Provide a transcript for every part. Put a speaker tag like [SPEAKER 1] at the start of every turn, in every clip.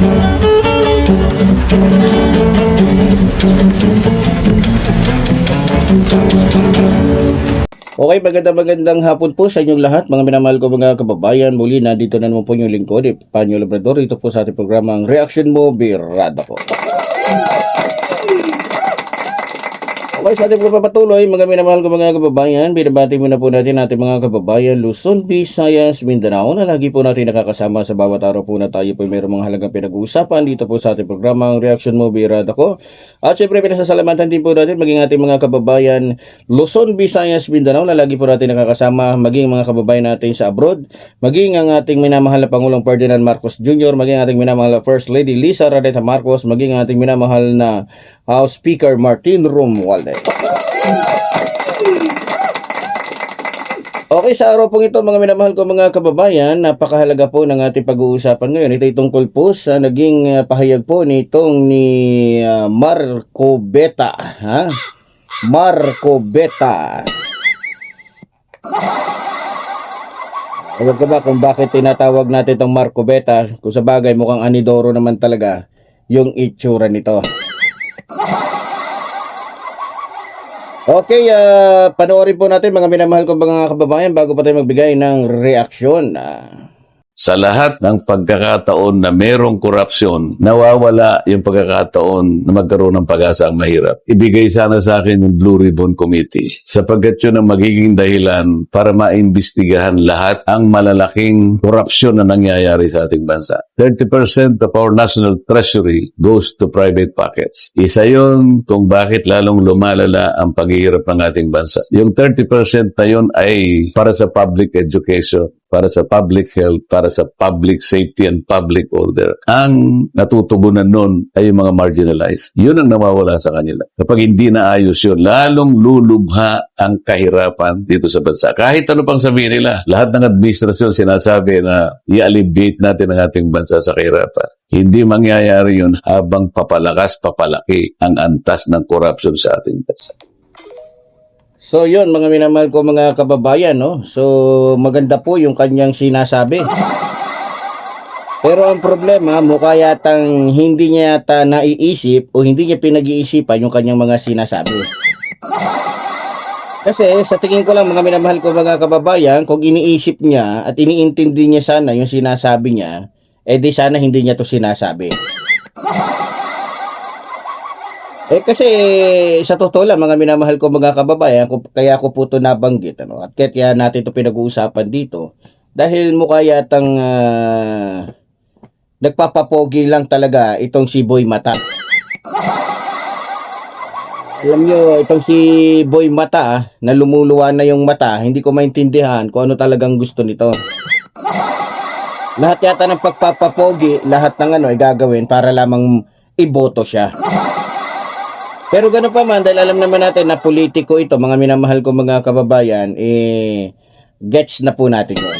[SPEAKER 1] Okay, magandang hapon po sa inyong lahat, mga minamahal ko mga kababayan. Muli, nandito na naman po yung lingkod, Panyo Labrador. Ito po sa ating programang Reaction Mo, Birada ko. Okay, sa ating pagpapatuloy, mga minamahal ko mga kababayan, binabati muna po natin ating mga kababayan Luzon, Visayas, Mindanao na lagi po natin nakakasama sa bawat araw po na tayo po mayroong mga halagang pinag-uusapan dito po sa ating programang Reaction Mo, Birada ko. At syempre, pinasasalamatan din po natin maging ating mga kababayan Luzon, Visayas, Mindanao na lagi po natin nakakasama, maging mga kababayan natin sa abroad, maging ang ating minamahal na Pangulong Ferdinand Marcos Jr., maging ating minamahal na First Lady Liza Radeta Marcos, maging ang ating minamahal na House Speaker Martin Romualdez. Okay, sa araw pong ito mga minamahal ko mga kababayan, napakahalaga po ng ating pag-uusapan ngayon. Ito ay tungkol po sa naging pahayag po nitong ni Marco Beta. Marco Beta. Alam ka ba kung bakit tinatawag natin itong Marco Beta? Kung sa bagay mukhang anidoro naman talaga yung itsura nito. Okay, panoorin po natin mga minamahal kong mga kababayan bago pa tayo magbigay ng reaksyon.
[SPEAKER 2] Sa lahat ng pagkakataon na merong korupsyon, nawawala yung pagkakataon na magkaroon ng pag-asa ang mahirap. Ibigay sana sa akin yung Blue Ribbon Committee sapagkat yun ang magiging dahilan para maimbestigahan lahat ang malalaking korupsyon na nangyayari sa ating bansa. 30% of our national treasury goes to private pockets. Isa yun kung bakit lalong lumalala ang paghihirap ng ating bansa. Yung 30% na yun ay para sa public education, para sa public health, para sa public safety and public order. Ang natutubunan nun ay yung mga marginalized. Yun ang nawawala sa kanila. Kapag hindi naayos yun, lalong lulubha ang kahirapan dito sa bansa. Kahit ano pang sabihin nila, lahat ng administrasyon sinasabi na i-alleviate natin ang ating bansa sa kahirapan. Hindi mangyayari yun habang papalaki ang antas ng corruption sa ating bansa.
[SPEAKER 1] So yun mga minamahal ko mga kababayan, no? So maganda po yung kanyang sinasabi. Pero ang problema, mukha yatang hindi niya yata naiisip o hindi niya pinag-iisipan yung kanyang mga sinasabi. Kasi sa tingin ko lang mga minamahal ko mga kababayan, kung iniisip niya at iniintindi niya sana yung sinasabi niya, di sana hindi niya to sinasabi. Kasi sa totoo lang mga minamahal ko mga kababayan, kaya ko po ito nabanggit, at kaya natin ito pinag-uusapan dito dahil mukha yatang nagpapapogi lang talaga itong si Boy Mata. Alam nyo, itong si Boy Mata na lumuluwa na yung mata, hindi ko maintindihan kung ano talagang gusto nito. Lahat yata ng pagpapapogi, lahat ng ay gagawin para lamang iboto siya. Pero gano'n pa man, dahil alam naman natin na politiko ito, mga minamahal ko mga kababayan, gets na po natin yun.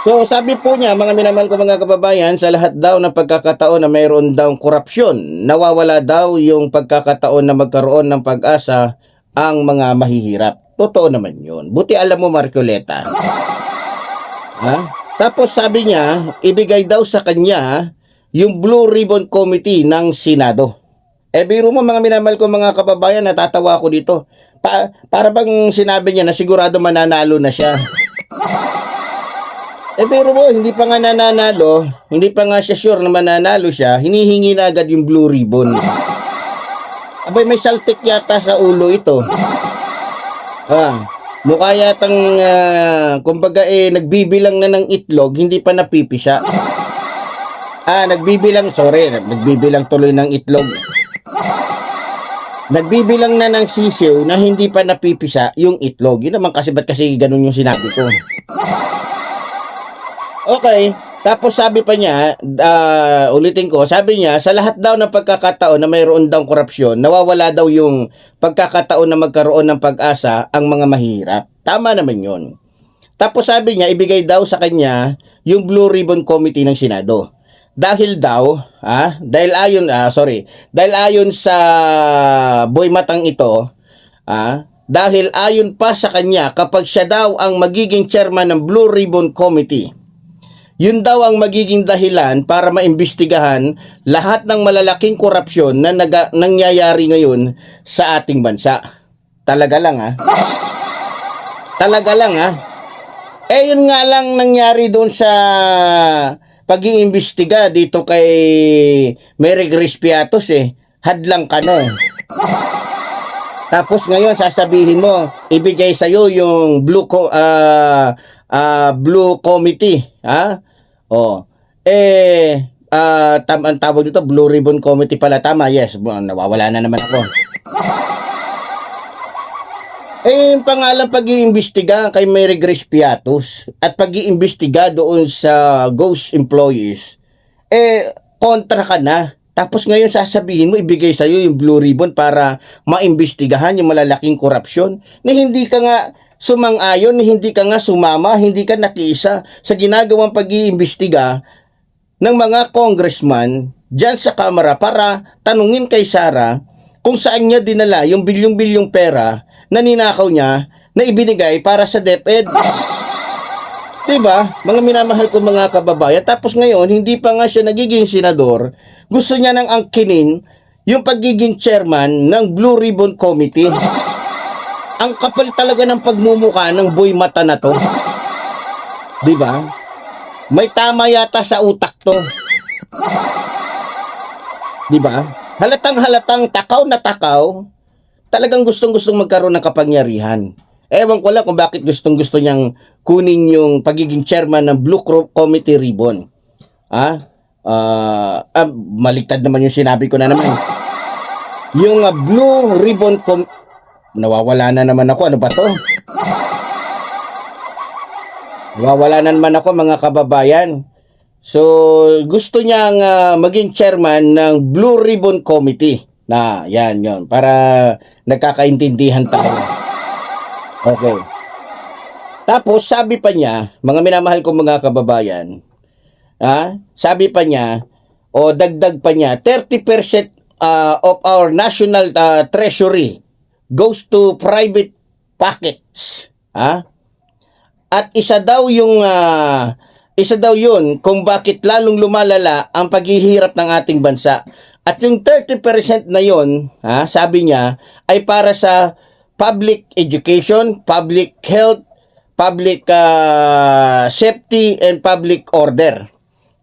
[SPEAKER 1] So sabi po niya, mga minamahal ko mga kababayan, sa lahat daw ng pagkakataon na mayroon daw korupsyon, nawawala daw yung pagkakataon na magkaroon ng pag-asa ang mga mahihirap. Totoo naman yun. Buti alam mo, Marcoleta. Tapos sabi niya, ibigay daw sa kanya yung Blue Ribbon Committee ng Senado. Biro mo mga minamahal ko mga kababayan, natatawa ako dito. Para bang sinabi niya na sigurado mananalo na siya. Biro mo, hindi pa nga nananalo, hindi pa nga siya sure na mananalo siya, hinihingi na agad yung Blue Ribbon. Abay, may saltik yata sa ulo ito. Mukha yatang, kumbaga nagbibilang na ng itlog, hindi pa napipisa. Nagbibilang tuloy ng itlog. Nagbibilang na ng sisiw na hindi pa napipisa yung itlog. Yun naman kasi, ba't kasi ganun yung sinabi ko? Okay, tapos sabi pa niya, ulitin ko, sabi niya, sa lahat daw ng pagkakataon na mayroon daw korupsyon, nawawala daw yung pagkakataon na magkaroon ng pag-asa ang mga mahirap. Tama naman yun. Tapos sabi niya, ibigay daw sa kanya yung Blue Ribbon Committee ng Senado. Dahil ayon sa Boy Matang ito, dahil ayon pa sa kanya kapag siya daw ang magiging chairman ng Blue Ribbon Committee, yun daw ang magiging dahilan para maimbestigahan lahat ng malalaking korupsyon na nangyayari ngayon sa ating bansa. Talaga lang ha. Talaga lang ha. Eh yun nga lang nangyari doon sa pag-iimbestiga dito kay Mary Grace Piatos eh. Hadlang ka na eh. Tapos ngayon sasabihin mo, ibigay sa'yo yung Blue Committee, ha? Oh. Ang tawag dito, Blue Ribbon Committee pala, tama, yes. Nawawala na naman ako. Yung pangalan pag-iimbestiga kay Mary Grace Piatos at pag-iimbestiga doon sa ghost employees, kontra ka na. Tapos ngayon sasabihin mo, ibigay sa'yo yung Blue Ribbon para maimbestigahan yung malalaking korupsyon na hindi ka nga sumang-ayon, hindi ka nga sumama, hindi ka nakiisa sa ginagawang pag-iimbestiga ng mga congressman dyan sa Kamara para tanungin kay Sara kung saan niya dinala yung bilyong-bilyong pera na ninakaw niya na ibinigay para sa DepEd. Diba? Mga minamahal ko mga kababayan. Tapos ngayon, hindi pa nga siya nagiging senador. Gusto niya nang angkinin yung pagiging chairman ng Blue Ribbon Committee. Ang kapal talaga ng pagmumuka ng boy mata na to. Diba? May tama yata sa utak to. Diba? Halatang-halatang takaw na takaw. Talagang gustong-gustong magkaroon ng kapangyarihan. Ewan ko lang kung bakit gustong-gusto niyang kunin yung pagiging chairman ng Blue Committee Ribbon. Maligtad naman yung sinabi ko na naman. Yung Blue Ribbon nawawala na naman ako. Ano ba to? Nawawala na naman ako mga kababayan. So, gusto niyang maging chairman ng Blue Ribbon Committee. Yan yon para nagkakaintindihan tayo. Okay. Tapos sabi pa niya, mga minamahal kong mga kababayan, sabi pa niya, o dagdag pa niya, 30% of our national treasury goes to private pockets. At isa daw yun kung bakit lalong lumalala ang paghihirap ng ating bansa. At yung 30% na yun, sabi niya, ay para sa public education, public health, public safety, and public order.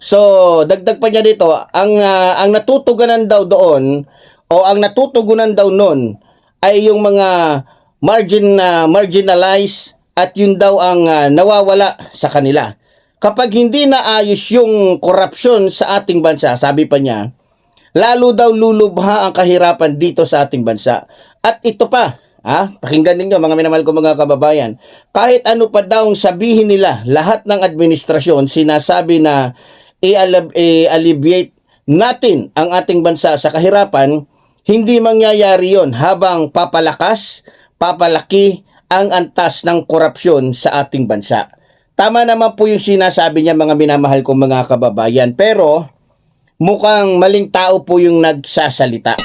[SPEAKER 1] So, dagdag pa niya dito, ang natutugunan daw doon, o ang natutugunan daw noon, ay yung mga marginalized, at yun daw ang nawawala sa kanila. Kapag hindi naayos yung korupsyon sa ating bansa, sabi pa niya, lalo daw lulubha ang kahirapan dito sa ating bansa. At ito pa, pakinggan ninyo mga minamahal ko mga kababayan, kahit ano pa daw sabihin nila, lahat ng administrasyon sinasabi na i-alleviate natin ang ating bansa sa kahirapan, hindi mangyayari yon habang papalaki ang antas ng korupsyon sa ating bansa. Tama naman po yung sinasabi niya mga minamahal kong mga kababayan, pero mukhang maling tao po yung nagsasalita.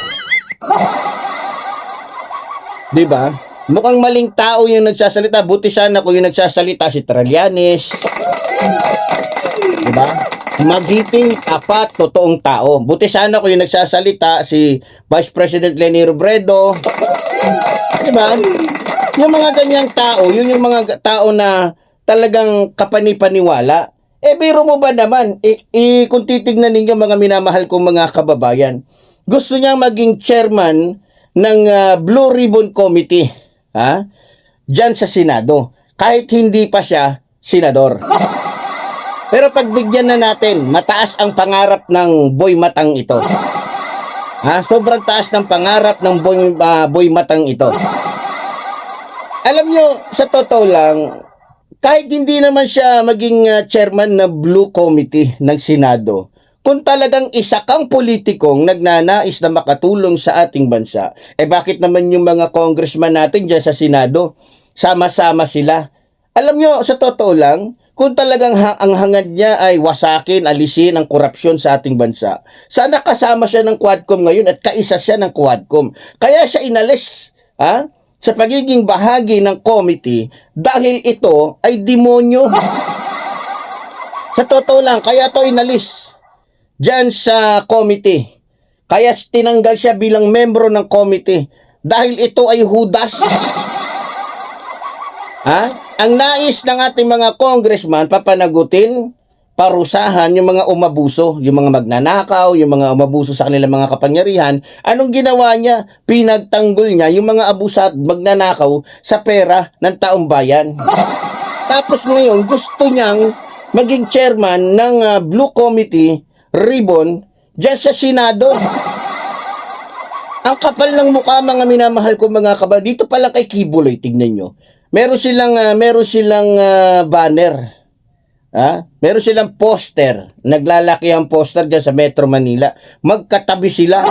[SPEAKER 1] Diba? Mukhang maling tao yung nagsasalita. Buti sana kung yung nagsasalita si Trillanes. Diba? Magiting, tapat, totoong tao. Buti sana kung yung nagsasalita si Vice President Leni Robredo. Diba? Yung mga ganyang tao, yun yung mga tao na talagang kapanipaniwala. Biro mo ba naman, kung titignan ninyo mga minamahal kong mga kababayan, gusto niyang maging chairman ng Blue Ribbon Committee, diyan sa Senado, kahit hindi pa siya senador. Pero pagbigyan na natin, mataas ang pangarap ng boy matang ito. Sobrang taas ng pangarap ng boy matang ito. Alam nyo, sa totoo lang, kahit hindi naman siya maging chairman ng Blue Committee ng Senado, kung talagang isa kang politikong nagnanais na makatulong sa ating bansa, bakit naman yung mga congressman natin dyan sa Senado, sama-sama sila? Alam nyo, sa totoo lang, kung talagang ang hangad niya ay wasakin, alisin ang korupsyon sa ating bansa, sana kasama siya ng Quadcom ngayon at kaisa siya ng Quadcom. Kaya siya inalis, sa pagiging bahagi ng committee dahil ito ay demonyo. Sa totoo lang, kaya to inalis dyan sa committee. Kaya tinanggal siya bilang membro ng committee. Dahil ito ay hudas. Ha? Ang nais ng ating mga congressman, papanagutin, parusahan yung mga umabuso, yung mga magnanakaw, yung mga umabuso sa kanilang mga kapangyarihan. Anong ginawa niya? Pinagtanggol niya yung mga abusa at magnanakaw sa pera ng taong bayan. Tapos ngayon, gusto niyang maging chairman ng Blue Committee Ribbon dyan sa Senado. Ang kapal ng mukha, mga minamahal ko mga kabal. Dito pala kay Kibuloy, tignan nyo. Meron silang banner. Meron silang poster. Naglalaki ang poster dyan sa Metro Manila. Magkatabi sila.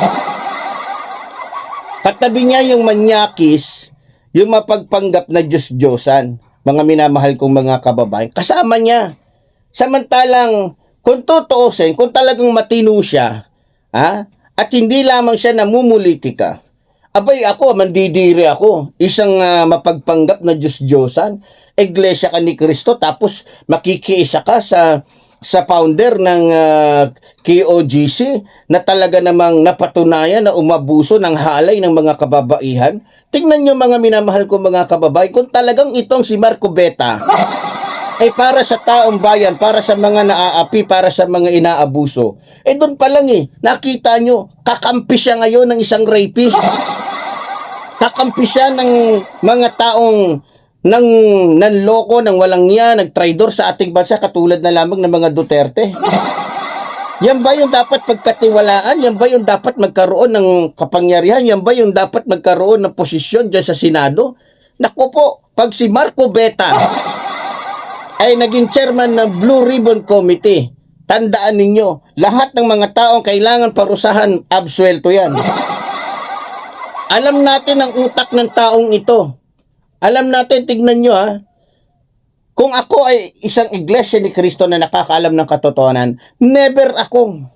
[SPEAKER 1] Katabi niya yung manyakis, yung mapagpanggap na Diyos-Diyosan. Mga minamahal kong mga kababayan. Kasama niya. Samantalang, kung tutuusin, kung talagang matino siya, at hindi lamang siya namumulitika, abay ako, mandidiri ako, isang mapagpanggap na Diyos-Diyosan, Iglesia ka ni Cristo, tapos makikiisa ka sa founder ng KOGC na talaga namang napatunayan na umabuso ng halay ng mga kababaihan. Tingnan nyo mga minamahal ko mga kababayan, kung talagang itong si Marco Beta ay para sa taong bayan, para sa mga naaapi, para sa mga inaabuso. Doon pa lang nakita nyo, kakampi siya ngayon ng isang rapist. Kakampi siya ng mga taong nanloko, ng walang niya, nagtraidor sa ating bansa, katulad na lamang ng mga Duterte. Yan ba yung dapat pagkatiwalaan? Yan ba yung dapat magkaroon ng kapangyarihan? Yan ba yung dapat magkaroon ng posisyon dyan sa Senado? Naku po, pag si Marco Beta ay naging chairman ng Blue Ribbon Committee, tandaan ninyo, lahat ng mga taong kailangan parusahan, absuelto yan. Alam natin ang utak ng taong ito. Alam natin, tignan nyo kung ako ay isang Iglesia ni Cristo na nakakaalam ng katotohanan, never akong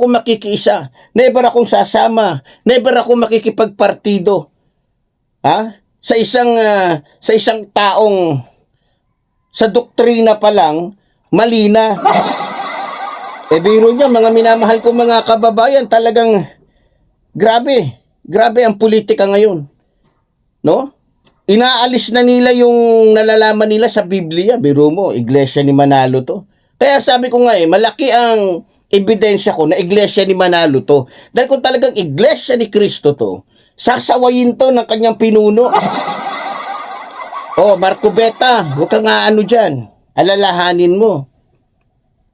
[SPEAKER 1] makikiisa, never akong sasama, never akong makikipagpartido sa isang taong sa doktrina pa lang mali na. Biro niya, mga minamahal ko mga kababayan, talagang grabe ang politika ngayon, no? Inaalis na nila yung nalalaman nila sa Biblia. Biro mo, Iglesia ni Manalo to. Kaya sabi ko nga malaki ang ebidensya ko na Iglesia ni Manalo to. Dahil kung talagang Iglesia ni Cristo to, sasawayin to ng kanyang pinuno. Marco Beta, huwag kang dyan. Alalahanin mo.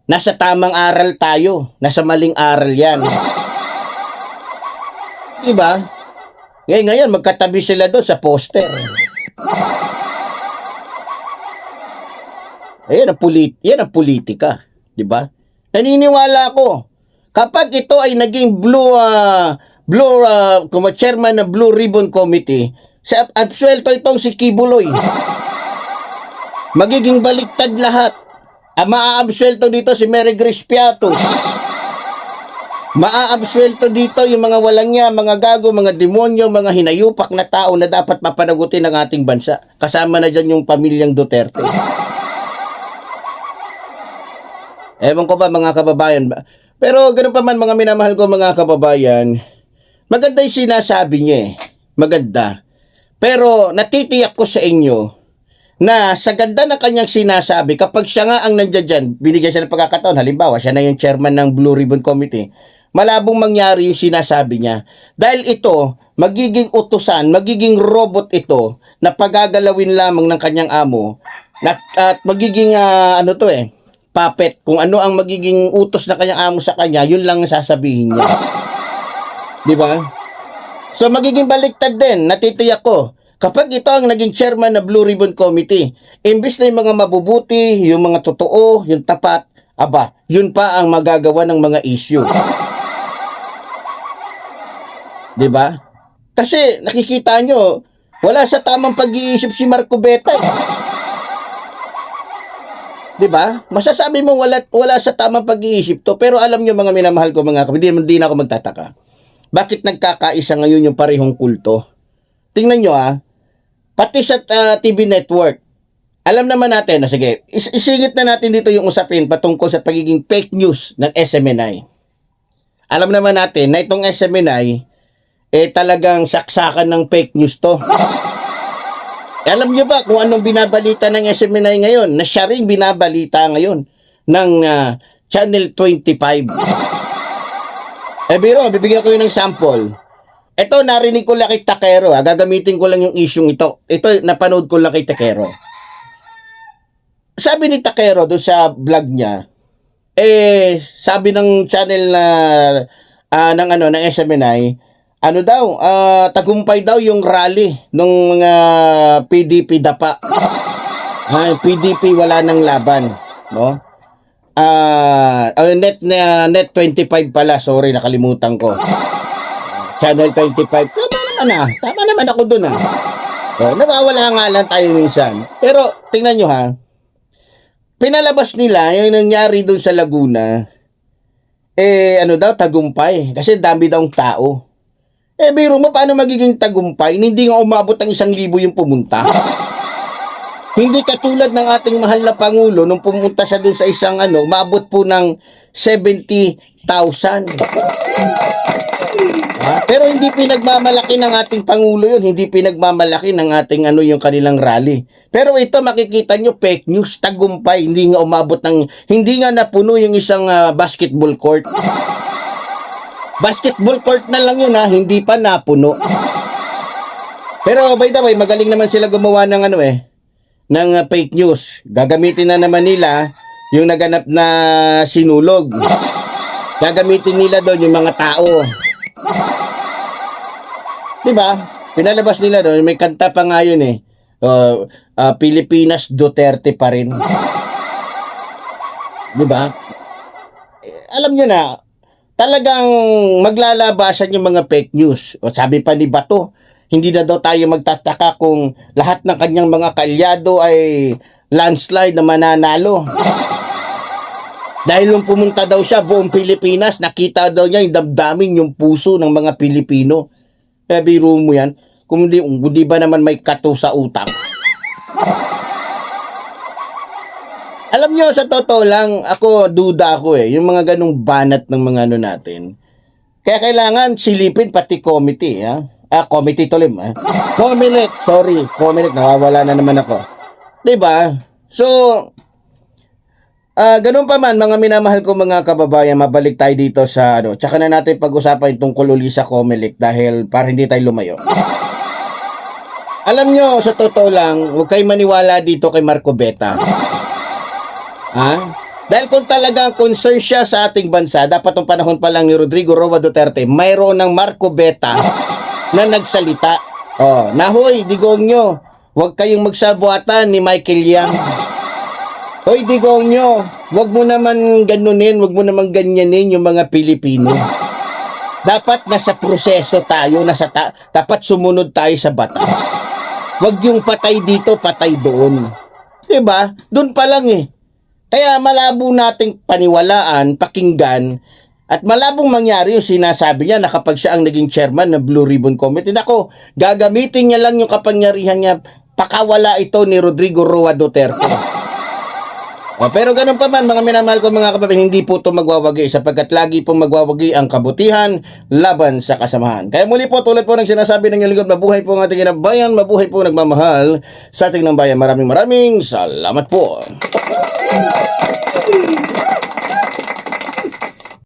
[SPEAKER 1] Nasa tamang aral tayo. Nasa maling aral yan. Diba? Ngayon, magkatabi sila doon sa poster. Yan ang politika. Diba? Naniniwala ako, kapag ito ay naging chairman ng Blue Ribbon Committee, sa absuelto itong si Kibuloy. Magiging baliktad lahat. Maaabsuelto dito si Mary Grace Piatos. Maaabsuelto dito yung mga walang niya, mga gago, mga demonyo, mga hinayupak na tao na dapat mapanagutin ng ating bansa. Kasama na dyan yung pamilyang Duterte. Ewan ko ba mga kababayan ba? Pero ganun pa man mga minamahal ko mga kababayan, maganda yung sinasabi niya Maganda. Pero natitiyak ko sa inyo na sa ganda ng kanyang sinasabi, kapag siya nga ang nandiyan dyan, binigyan siya ng pagkakataon, halimbawa, siya na yung chairman ng Blue Ribbon Committee, malabong mangyari yung sinasabi niya. Dahil ito, magiging utusan, magiging robot ito, na pagagalawin lamang ng kanyang amo, at magiging, puppet. Kung ano ang magiging utos na kanyang amo sa kanya, yun lang ang sasabihin niya. Di ba? So, magiging baliktad din, natitiyak ko. Kapag ito ang naging chairman ng Blue Ribbon Committee, imbis na yung mga mabubuti, yung mga totoo, yung tapat, yun pa ang magagawa ng mga issue. Diba? Kasi nakikita nyo, wala sa tamang pag-iisip si Marco Beta. Diba? Masasabi mo wala sa tamang pag-iisip to, pero alam nyo mga minamahal ko mga kapatid, hindi na ako magtataka. Bakit nagkakaisa ngayon yung parehong kulto? Tingnan nyo pati sa TV network, Alam naman natin, na sige, isingit na natin dito yung usapin patungkol sa pagiging fake news ng SMNI. Alam naman natin na itong SMNI, talagang saksakan ng fake news to. Alam nyo ba kung anong binabalita ng SMNI ngayon? Na siya rin binabalita ngayon ng Channel 25. Biro, bibigyan ko yun ng sample. Ito, narinig ko lang kay Takero. Gagamitin ko lang yung isyong ito. Ito, napanood ko lang kay Takero. Sabi ni Takero doon sa vlog niya, sabi ng channel na ng SMNI, ano daw, tagumpay daw yung rally ng mga PDP dapa. PDP wala nang laban, no? Net 25 pala, sorry, nakalimutan ko. Channel 25. Tama naman ako doon nawawala nga lang tayo minsan. Pero tingnan nyo pinalabas nila yung nangyari doon sa Laguna, tagumpay. Kasi dami daw tao. Biro mo, paano magiging tagumpay? Hindi nga umabot ng 1,000 yung pumunta. Hindi katulad ng ating mahal na Pangulo nung pumunta siya doon sa isang umabot po ng 70,000. Pero hindi pinagmamalaki ng ating Pangulo yun. Hindi pinagmamalaki ng ating yung kanilang rally. Pero ito makikita nyo, fake news, tagumpay. Hindi nga umabot hindi nga napuno yung isang basketball court. Basketball court na lang yun hindi pa napuno. Pero by the way, magaling naman sila gumawa ng ng fake news. Gagamitin na naman nila yung naganap na sinulog. Gagamitin nila doon yung mga tao. Diba? Pinalabas nila doon, may kanta pa nga yun Pilipinas Duterte pa rin. Diba? Alam nyo na, talagang maglalabasan yung mga fake news. O sabi pa ni Bato, hindi na daw tayo magtataka kung lahat ng kanyang mga kalyado ay landslide na mananalo. Dahil nung pumunta daw siya buong Pilipinas, nakita daw niya yung damdamin, yung puso ng mga Pilipino. Biro mo yan, kung di ba naman may kato sa utak. Alam nyo, sa totoo lang, duda ako yung mga ganong banat ng mga natin. Kaya kailangan silipin pati committee, committee tulim, Comelec, sorry, Comelec, nawawala na naman ako. Diba? So, ganun pa man, mga minamahal ko mga kababayan, mabalik tayo dito sa tsaka na natin pag-usapan tungkol uli sa Comelec dahil para hindi tayo lumayo. Alam nyo, sa totoo lang, huwag kayo maniwala dito kay Marco Beta. Dahil kung talagang concern siya sa ating bansa, dapat ng panahon pa lang ni Rodrigo Roa Duterte, mayroon ng Marco Beta na nagsalita. Nahoy, digong nyo, huwag kayong magsabuatan ni Michael Yang. Hoy, digong nyo, huwag mo naman ganunin, huwag mo naman ganyanin yung mga Pilipino. Dapat nasa proseso tayo, dapat sumunod tayo sa batas. Huwag yung patay dito, patay doon. Diba? Doon pa lang Kaya malabo nating paniwalaan, pakinggan, at malabong mangyari yung sinasabi niya na kapag siya ang naging chairman ng Blue Ribbon Committee, gagamitin niya lang yung kapangyarihan niya, pakawala ito ni Rodrigo Roa Duterte. Pero ganun pa man, mga minamahal ko mga kababayan, hindi po ito magwawagi sapagkat lagi pong magwawagi ang kabutihan laban sa kasamahan. Kaya muli po, tulad po ng sinasabi ng lingkod, mabuhay po ang ating bayan, mabuhay po nagmamahal sa ating ng bayan. Maraming salamat po.